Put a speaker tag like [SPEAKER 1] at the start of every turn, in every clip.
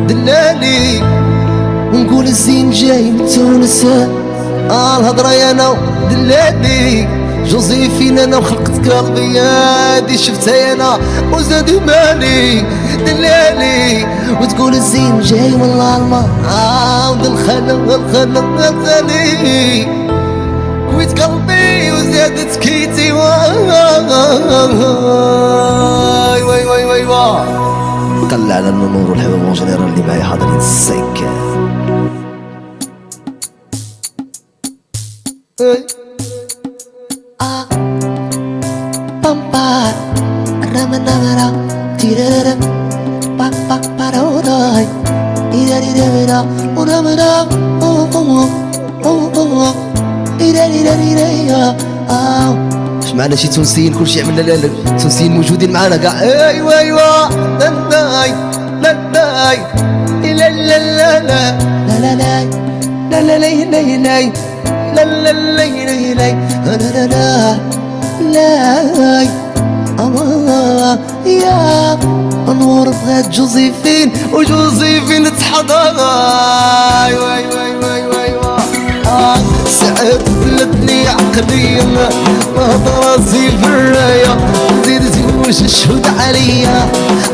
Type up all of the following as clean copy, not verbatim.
[SPEAKER 1] دلالي ونقول الزين جاي من تونس. الهضرة يا انا دلالي جوزيفين انا وخلقت قلبي هادي شفتها انا وزاد مالي دلالي وتقول الزين جاي من الالمان عاود الخلا غزالي كويت قلبي وزادت كيتي واي واي واي واي واي قلع على النور والحباب والجنيرال اللي معايا حاضرين السكة. بامبا رامنا تيرارا بابا باروراي إيراريرا ورامنا إيراريرا اش معنا شي تونسيين كلشي عملنا لا تونسيين موجودين معانا كاع. ايوا ايوا لاي لاي لا لا لا لا لا لا لا لا لا لا لا لا لا لا لا الله يا نور بغات جوزيفين وجوزيفين تحضر واي واي واي واي سعد ولدني عقليا نهضر راسي في الراية زيد زوج الشهود عليا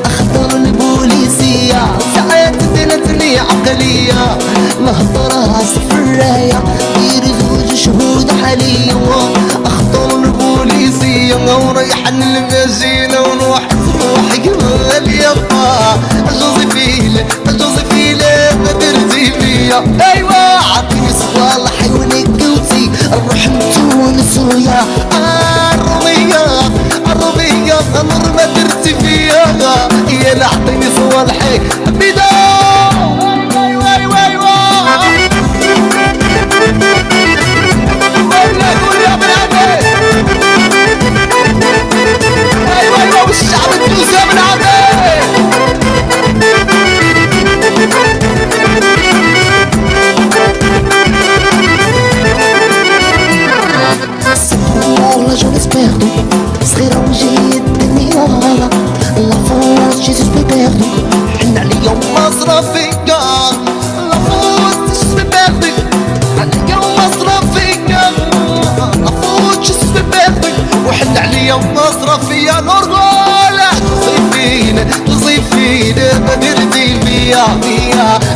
[SPEAKER 1] اخطر البوليسية سعد دلتني عقليا نهضر راسي في الراية دير زوج شهود عليا اخطر البوليسية وريحن المدينة ونوحد روحي اليابا جوزيفين ما درتي فيا ايوا عطيني صوالح ونقوتي نروح لتونس ويا الرومية نور ما درتي فيا يا لا عطيني صوالحي حبيبة واي واي واي واي قول يا بنادي ايوا ايوا والشعب التونسي يا بنادي la jeunesse perdue صغيرة وجاية الدنيا لا فوز جيسوس بيبردو حنا اليوم مصرفية لا فوز جيسوس بيبردو حنا اليوم مصرفية لا فوز جيسوس بيبردو وحنا اليوم مصرفية نرغولة توظيفين ما نردي فيا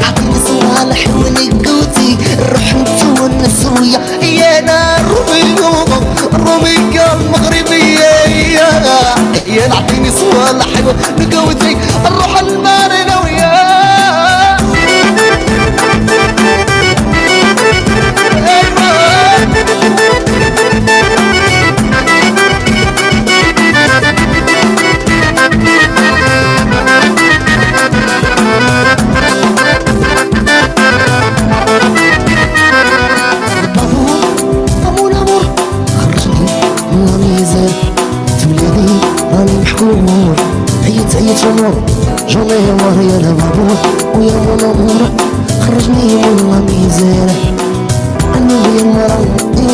[SPEAKER 1] عطيني صوالح ونقوتي نروح نتونس ويا يا نار الرومية المغربية يا نعطيني صوالح نقوتي نروح المارينا وياه راني محكور عيت فمور جوني وهي لبابور ويا مون امور خرجني من لا ميزير انا ويا المرض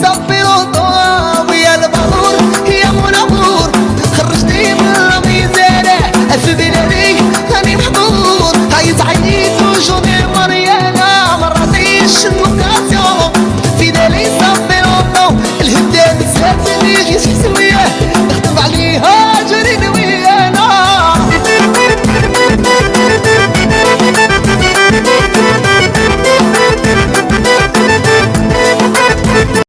[SPEAKER 1] صافي وطوا ويا البابور يا مون امور خرجني من لا ميزير الف بلادي راني محظوظ عيت